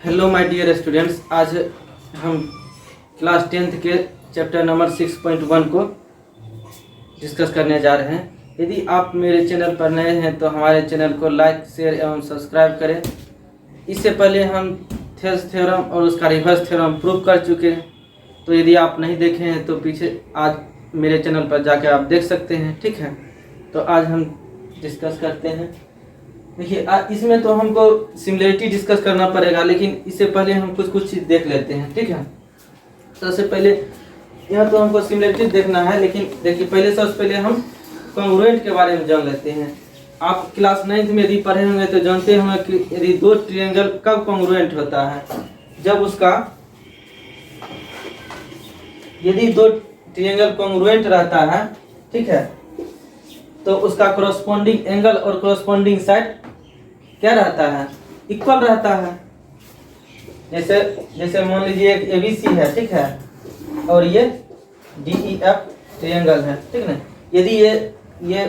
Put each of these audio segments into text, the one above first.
Hello my dear students, आज हम class 10th के चैप्टर नंबर 6.1 को डिस्कस करने जा रहे हैं। यदि आप मेरे चैनल पर नए हैं तो हमारे चैनल को लाइक, शेयर एवं सब्सक्राइब करें। इससे पहले हम थेल्स थ्योरम और उसका रिवर्स थ्योरम प्रूव कर चुके हैं, तो यदि आप नहीं देखे हैं तो पीछे आज मेरे चैनल पर जाकर आप देख सकते हैं। ठीक है, तो आज हम डिस्कस करते हैं। देखिए, इसमें तो हमको सिमिलरिटी डिस्कस करना पड़ेगा, लेकिन इससे पहले हम कुछ चीज़ देख लेते हैं। ठीक है, सबसे पहले यहाँ तो हमको सिमिलरिटी देखना है, लेकिन देखिए सबसे पहले हम कॉन्ग्रुएंट के बारे में जान लेते हैं। आप क्लास 9th में यदि पढ़े होंगे तो जानते होंगे कि यदि दो ट्रायंगल कब कॉन्ग्रुएंट होता है, जब उसका यदि दो ट्रायंगल कॉन्ग्रुएंट रहता है, ठीक है, तो उसका कोरस्पोंडिंग एंगल और कोरस्पोंडिंग साइड क्या रहता है, इक्वल रहता है। जैसे मान लीजिए एक ABC है, ठीक है, और ये DEF ट्रायंगल है, ठीक ना। यदि ये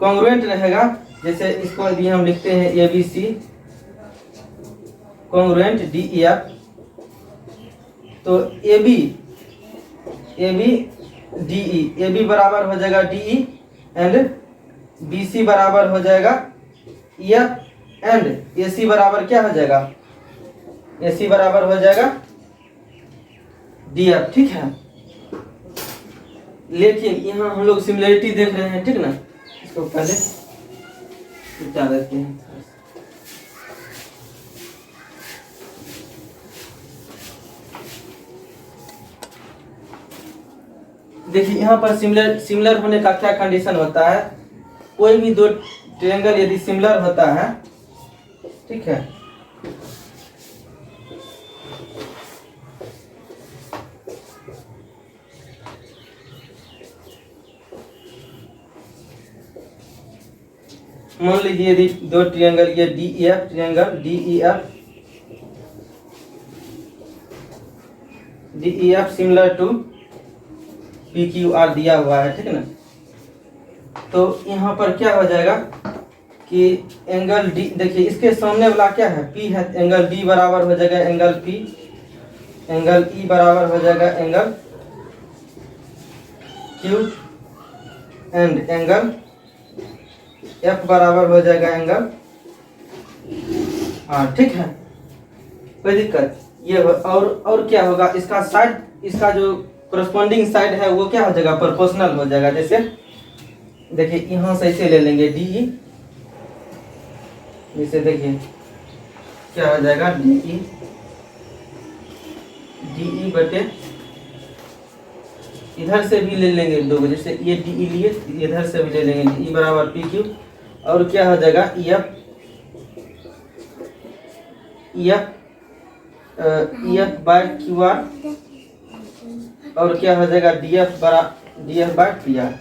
कॉन्ग्रुएंट रहेगा, जैसे इसको यदि हम लिखते हैं ABC कॉन्ग्रुएंट DEF, तो AB DE, AB बराबर हो जाएगा DE एंड BC बराबर हो जाएगा EF एंड AC बराबर क्या हो जाएगा, AC बराबर हो जाएगा DF। ठीक है, लेकिन यहाँ हम लोग सिमिलरिटी देख रहे हैं, ठीक ना। इसको पहले मिटा देते हैं। देखिए यहाँ पर सिमिलर होने का क्या कंडीशन होता है। कोई भी दो ट्रायंगल यदि सिमिलर होता है, ठीक है, मान लीजिए यदि दो ट्रायंगल, ये DEF triangle DEF similar to PQR दिया हुआ है, ठीक ना। तो यहाँ पर क्या हो जाएगा कि एंगल D, देखिए इसके सामने वाला क्या है, P है, एंगल D बराबर हो जाएगा एंगल P, एंगल E बराबर हो जाएगा angle Q and angle F बराबर हो जाएगा एंगल R। ठीक है, कोई दिक्कत ये और क्या होगा, इसका साइड, इसका जो कोरस्पोंडिंग साइड है वो क्या हो जाएगा, प्रोपोर्शनल हो जाएगा। जैसे देखिए यहाँ से इसे ले लेंगे DE, जैसे देखिए क्या हो जाएगा DE बटे, इधर से भी ले लेंगे दो, जैसे ये DE लिए, इधर से भी ले लेंगे DE बराबर PQ, और क्या हो जाएगा EF बाय QR, और क्या हो जाएगा DF by PR।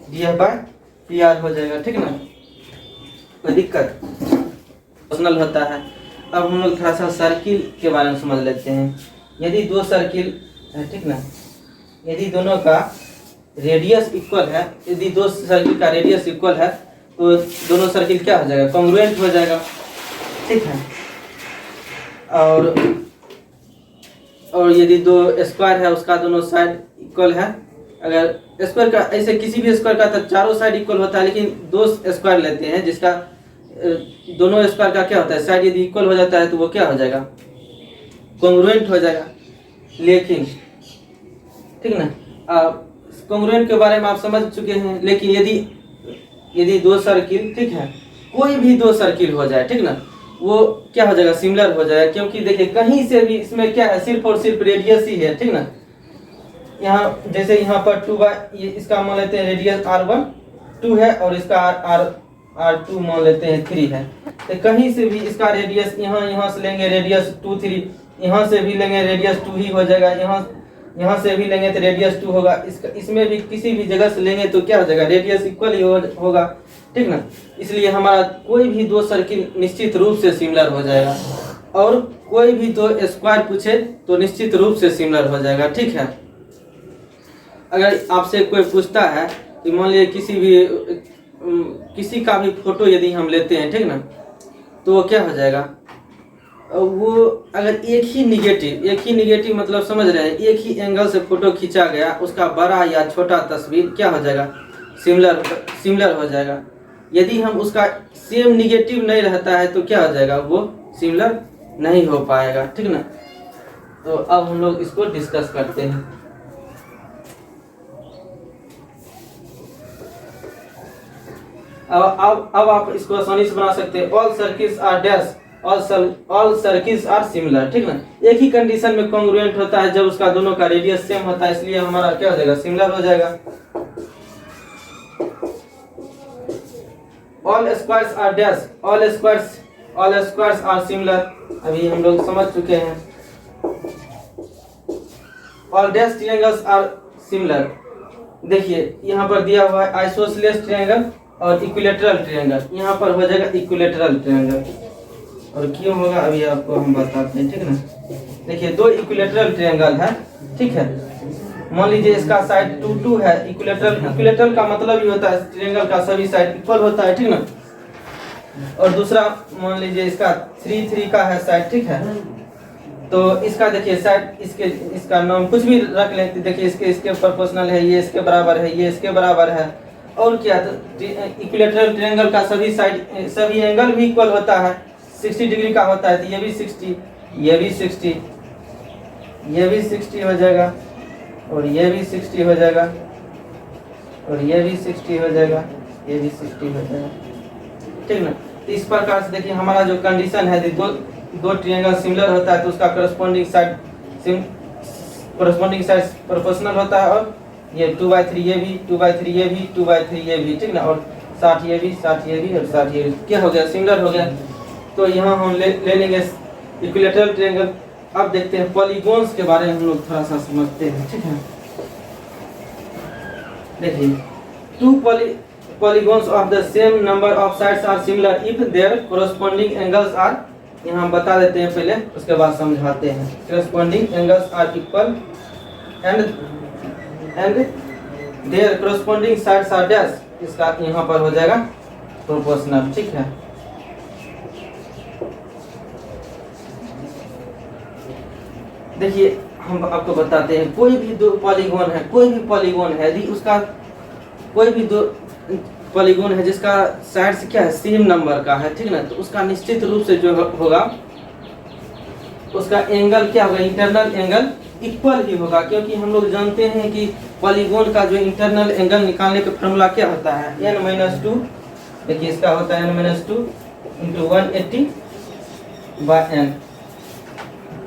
DF by PR हो जाएगा, ठीक ना, कोई दिक्कत पर्सनल होता है। अब हम लोग थोड़ा सा सर्किल के बारे में समझ लेते हैं। यदि दो सर्किल है, ठीक ना, यदि दोनों का रेडियस इक्वल है, यदि दो सर्किल का रेडियस इक्वल है तो दोनों सर्किल क्या हो जाएगा, कॉन्ग्रुएंट हो जाएगा, ठीक है। और यदि दो स्क्वायर है, उसका दोनों साइड इक्वल है, अगर स्क्वायर का ऐसे किसी भी स्क्वायर का तो चारों साइड इक्वल होता है, लेकिन दो स्क्वायर लेते हैं जिसका दोनों स्क्वायर का क्या होता है, साइड यदि इक्वल हो जाता है तो वो क्या हो जाएगा, कॉन्ग्रुएंट हो जाएगा। लेकिन ठीक ना, कॉन्ग्रुएंट के बारे में आप समझ चुके हैं। लेकिन यदि दो सर्किल, ठीक है, कोई भी दो सर्किल हो जाए, ठीक ना, वो क्या हो जाएगा, सिमिलर हो जाएगा। क्योंकि देखिए कहीं से भी इसमें क्या है, सिर्फ और सिर्फ रेडियस ही है, ठीक ना। यहाँ जैसे यहाँ पर 2 बाय, ये इसका मान लेते हैं रेडियस R1 2 है, और इसका R2 मान लेते हैं 3 है। तो कहीं से भी इसका रेडियस यहाँ से लेंगे रेडियस 2 3, यहाँ से भी लेंगे रेडियस 2 ही हो जाएगा, यहाँ से भी लेंगे तो रेडियस 2 होगा। इसमें भी किसी भी जगह से लेंगे तो क्या हो जाएगा, रेडियस इक्वल ही होगा, ठीक ना। इसलिए हमारा कोई भी दो सर्किल निश्चित रूप से सिमिलर हो जाएगा। और कोई भी दो स्क्वायर पूछे तो निश्चित रूप से सिमिलर हो जाएगा। ठीक है, अगर आपसे कोई पूछता है मान लीजिए किसी का भी फोटो यदि हम लेते हैं, ठीक ना, तो वो क्या हो जाएगा, वो अगर एक ही निगेटिव मतलब समझ रहे हैं, एक ही एंगल से फोटो खींचा गया, उसका बड़ा या छोटा तस्वीर क्या हो जाएगा, सिमिलर हो जाएगा। यदि हम उसका सेम निगेटिव नहीं रहता है तो क्या हो जाएगा, वो सिमिलर नहीं हो पाएगा, ठीक ना। तो अब हम लोग इसको डिस्कस करते हैं। अब आप इसको आसानी से बना सकते हैं। All circles are dash, all circles are similar, ठीक ना। एक ही कंडीशन में कॉन्ग्रुएंट होता है जब उसका दोनों का रेडियस सेम होता है, इसलिए हमारा क्या हो जाएगा, सिमिलर हो जाएगा। All squares are dash, all squares are similar, अभी हम लोग समझ चुके हैं। All dash triangles are similar, देखिए यहाँ पर दिया हुआ है आइसोसेलेस ट्रायंगल और इक्विलेटरल ट्रायंगल, यहाँ पर हो जाएगा इक्विलेटरल ट्रायंगल। और क्यों होगा अभी आपको हम बताते हैं, ठीक ना। देखिए दो इक्विलेटरल ट्रायंगल है, ठीक है। मान लीजिए इसका साइड 2 2 है। इक्विलेटरल का मतलब ही होता है ट्रायंगल का सभी साइड इक्वल होता है, ठीक ना। और दूसरा मान लीजिए इसका 3 3 का है साइड, ठीक है। तो इसका देखिए साइड इसका नाम कुछ भी रख लेते, देखिए इसके प्रोपोर्शनल है, ये इसके बराबर है, ये इसके बराबर है। और क्या, तो इक्विलेटरल ट्रायंगल का सभी एंगल भी इक्वल होता है, 60 डिग्री का होता है। तो ये भी 60, ये भी 60, ये भी 60 हो जाएगा, और ये भी 60 हो जाएगा, और ये भी 60 हो जाएगा, ये भी 60 हो जाएगा, ठीक ना। तो इस प्रकार से देखिए हमारा जो कंडीशन है, दो ट्रायंगल सिमिलर होता है तो उसका करस्पॉन्डिंग साइड प्रोपोर्शनल होता है। और ये 2/3 ये भी, 2/3 ये भी, 2/3 ये भी, ठीक ना। और 60 ये भी, 60 ये भी, और 60 ये भी, क्या हो गया, सिमिलर हो गया। तो यहाँ हम ले लेंगे इक्विलेटरल ट्रायंगल। अब देखते हैं पॉलीगॉन्स के बारे में हम लोग थोड़ा सा समझते हैं, ठीक है। देखिए to polygons of the same number of sides are similar if their corresponding angles are, यहाँ बता देते हैं पहले, उसके बाद समझाते हैं। corresponding angles are equal and their corresponding sides are dash, इसका यहाँ पर हो जाएगा proportional, ठीक है। देखिए हम आपको बताते हैं, कोई भी दो पॉलीगॉन है, यदि उसका कोई भी दो पॉलीगॉन है जिसका साइड से क्या है, सेम नंबर का है, ठीक ना। तो उसका निश्चित रूप से जो होगा उसका एंगल क्या होगा, इंटरनल एंगल इक्वल ही होगा, क्योंकि हम लोग जानते हैं कि पॉलीगॉन का जो इंटरनल एंगल निकालने का फॉर्मूला क्या होता है, n-2। देखिए इसका होता है n-2 × 180/n।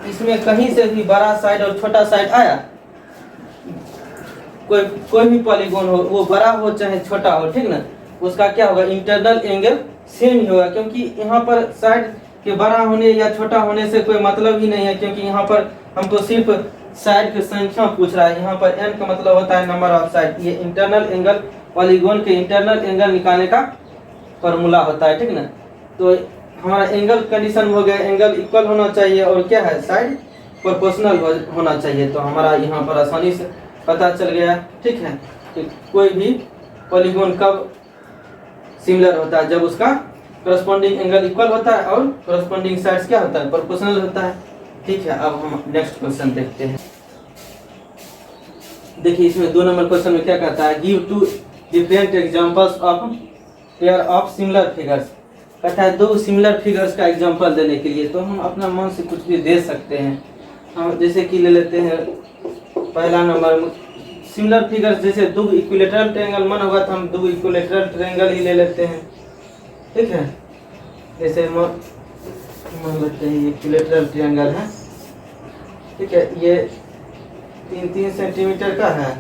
इसमें कहीं से भी बड़ा साइड और छोटा साइड आया, कोई भी पॉलीगॉन हो, वो बड़ा हो चाहे छोटा हो, ठीक ना, उसका क्या होगा, इंटरनल एंगल सेम ही होगा। क्योंकि यहाँ पर साइड के बड़ा होने या छोटा होने से कोई मतलब ही नहीं है, क्योंकि यहाँ पर हमको सिर्फ साइड की संख्या पूछ रहा है। यहाँ पर n का मतलब होता है नंबर ऑफ साइड। ये इंटरनल एंगल, पॉलीगॉन के इंटरनल एंगल निकालने का फॉर्मूला होता है, ठीक ना। तो हमारा एंगल कंडीशन हो गया, एंगल इक्वल होना चाहिए, और क्या है, साइड प्रोपोर्शनल होना चाहिए। तो हमारा यहाँ पर आसानी से पता चल गया, ठीक है, कि कोई भी पॉलीगॉन कब सिमिलर होता है, जब उसका करस्पॉन्डिंग एंगल इक्वल होता है और करस्पॉन्डिंग साइड्स क्या होता है, प्रोपोर्शनल होता है, ठीक है। अब हम नेक्स्ट क्वेश्चन देखते हैं। देखिए इसमें 2 नंबर क्वेश्चन में क्या कहता है, give 2 different examples of pair of similar figures. कहता है 2 सिमिलर फिगर्स का एग्जांपल देने के लिए, तो हम अपना मन से कुछ भी दे सकते हैं। हम जैसे कि ले लेते हैं पहला नंबर, सिमिलर फिगर्स, जैसे 2 इक्विलेटरल ट्रायंगल मन होगा तो हम 2 इक्विलेटरल ट्रायंगल ही ले लेते हैं, ठीक है। जैसे मान लेते हैं इक्विलेटरल ट्रायंगल है, ठीक है। ये 3 सेंटीमीटर का है,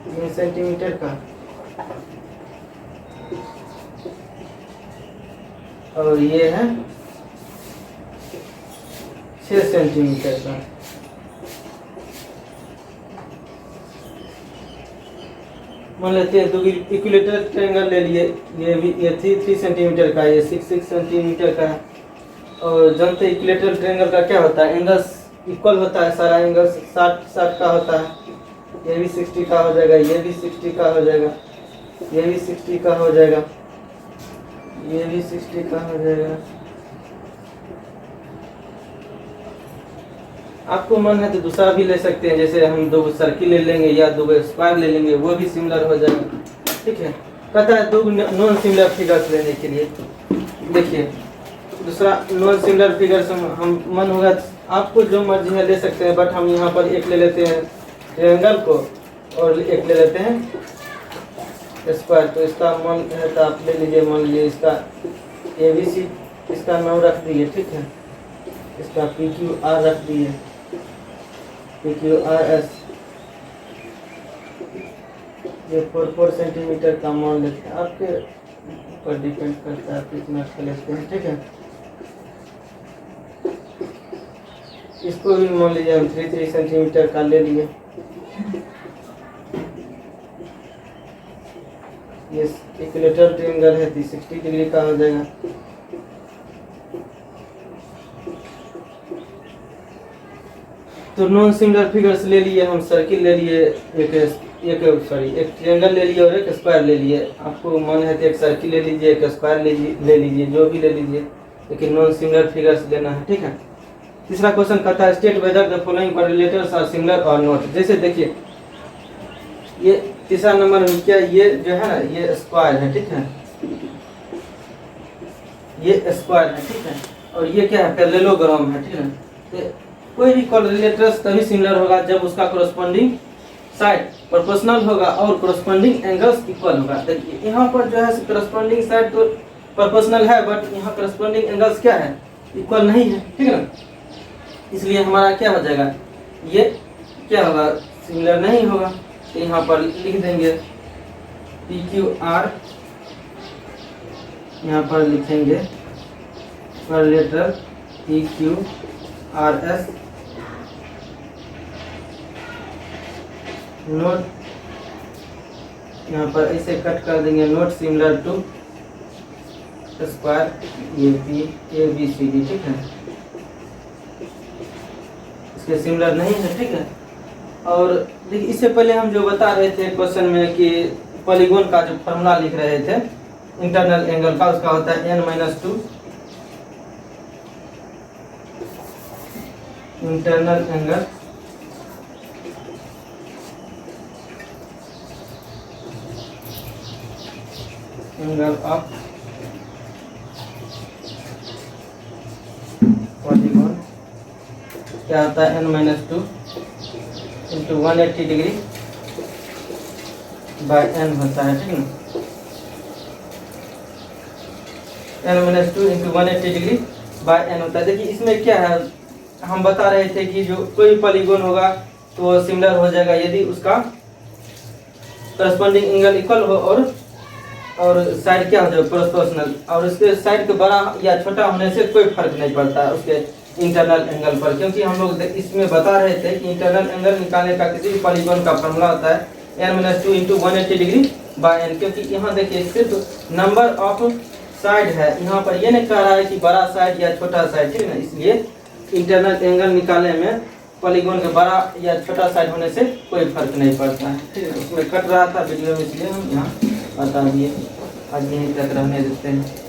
3 सेंटीमीटर का, और ये है 6 सेंटीमीटर का। मान लेते हैं 2 इक्विलेटरल ट्रायंगल ले लिए, ये 3 सेंटीमीटर का, ये 6 सेंटीमीटर का है। और जानते हैं इक्विलेटरल ट्रायंगल का क्या होता है, एंगल्स इक्वल होता है, सारा एंगल 60 का होता है। ये भी 60 का हो जाएगा, ये भी 60 का हो जाएगा, ये भी 60 का हो जाएगा, ये भी 60 का हो जाएगा। आपको मन है तो दूसरा भी ले सकते हैं, जैसे हम 2 सर्किल ले लेंगे या 2 स्क्वायर ले लेंगे, वो भी सिमिलर हो जाएगा। ठीक है, कहता है 2 नॉन सिमिलर फिगर्स लेने के लिए। देखिए दूसरा नॉन सिमिलर फिगर्स हम मन होगा आपको जो मर्जी है ले सकते हैं, बट हम यहाँ पर एक ले लेते हैं ट्रायंगल को और एक ले लेते हैं स्क्वायर। तो इसका मन है तो आप ले लीजिए, मान लीजिए इसका ABC इसका नाम रख दिए। ठीक है, इसका PQR रख दिए, PQRS। ये 4 सेंटीमीटर का मान लेते हैं, आपके ऊपर डिपेंड करता है आप कितना लेते हैं। ठीक है, इसको भी मान लीजिए हम 3 सेंटीमीटर का ले लिए। ये इक्विलेटरल ट्रायंगल है तो 60 डिग्री का हो जाएगा। तो नॉन सिमिलर फिगर्स ले लिए हम, सर्किल ले लिए, एक ट्रायंगल ले लिए और एक स्क्वायर ले लिए। आपको मन है तो एक सर्किल ले लीजिए, एक स्क्वायर ले लीजिए, जो भी ले लीजिए, लेकिन नॉन सिमिलर फिगर्स लेना है। ठीक है, तीसरा क्वेश्चन कहता है state whether the following correlators are similar और नॉट। जैसे देखिए ये तीसरा नंबर में क्या, ये जो है ना ये स्क्वायर है। ठीक है, ये स्क्वायर है। ठीक है, और ये क्या है पैरेललोग्राम है। ठीक है, तो कोई भी कोरिलेटर्स तभी सिमिलर होगा जब उसका कोरस्पोंडिंग साइड प्रोपोर्शनल होगा और कोरस्पोंडिंग एंगल्स इक्वल होगा। देखिए यहाँ पर जो है कोरस्पोंडिंग साइड तो प्रोपोर्शनल है, बट यहाँ कोरस्पोंडिंग एंगल्स क्या है, इक्वल नहीं है। ठीक है ना, इसलिए हमारा क्या हो जाएगा, ये क्या होगा, सिमिलर नहीं होगा। तो यहाँ पर लिख देंगे PQR, यहाँ पर लिखेंगे कोरिलेटर PQRS नोट, यहाँ पर ऐसे कट कर देंगे, not similar to square ABCD। ठीक है, इसके सिमिलर नहीं है। ठीक है, और देखिए इससे पहले हम जो बता रहे थे क्वेश्चन में कि पॉलीगॉन का जो फॉर्मूला लिख रहे थे इंटरनल एंगल का, उसका होता है n-2 internal angle of polygon क्या होता है, n-2 into 180 degree by n होता है। ठीक है, n-2 into 180 degree by n होता है। देखिए इसमें क्या है, हम बता रहे थे कि जो कोई पॉलीगॉन होगा तो वो सिमिलर हो जाएगा यदि उसका करस्पॉन्डिंग एंगल इक्वल हो और साइड क्या हो जाए प्रोपोर्शनल, और उसके साइड के बड़ा या छोटा होने से कोई फर्क नहीं पड़ता है उसके इंटरनल एंगल पर। क्योंकि हम लोग इसमें बता रहे थे कि इंटरनल एंगल निकालने का किसी भी पॉलीगॉन का फॉर्मूला होता है n-2 into 180 degree by n। क्योंकि यहाँ देखिए सिर्फ नंबर ऑफ साइड है, यहाँ पर ये नहीं कह रहा है कि बड़ा साइड या छोटा साइड। ठीक है ना, इसलिए इंटरनल एंगल निकालने में पॉलीगॉन का बड़ा या छोटा साइड होने से कोई फर्क नहीं पड़ता है। ठीक है, उसमें कट रहा था वीडियो में, इसलिए हम यहाँ बता दिए। आज यहीं तक रहने देते हैं।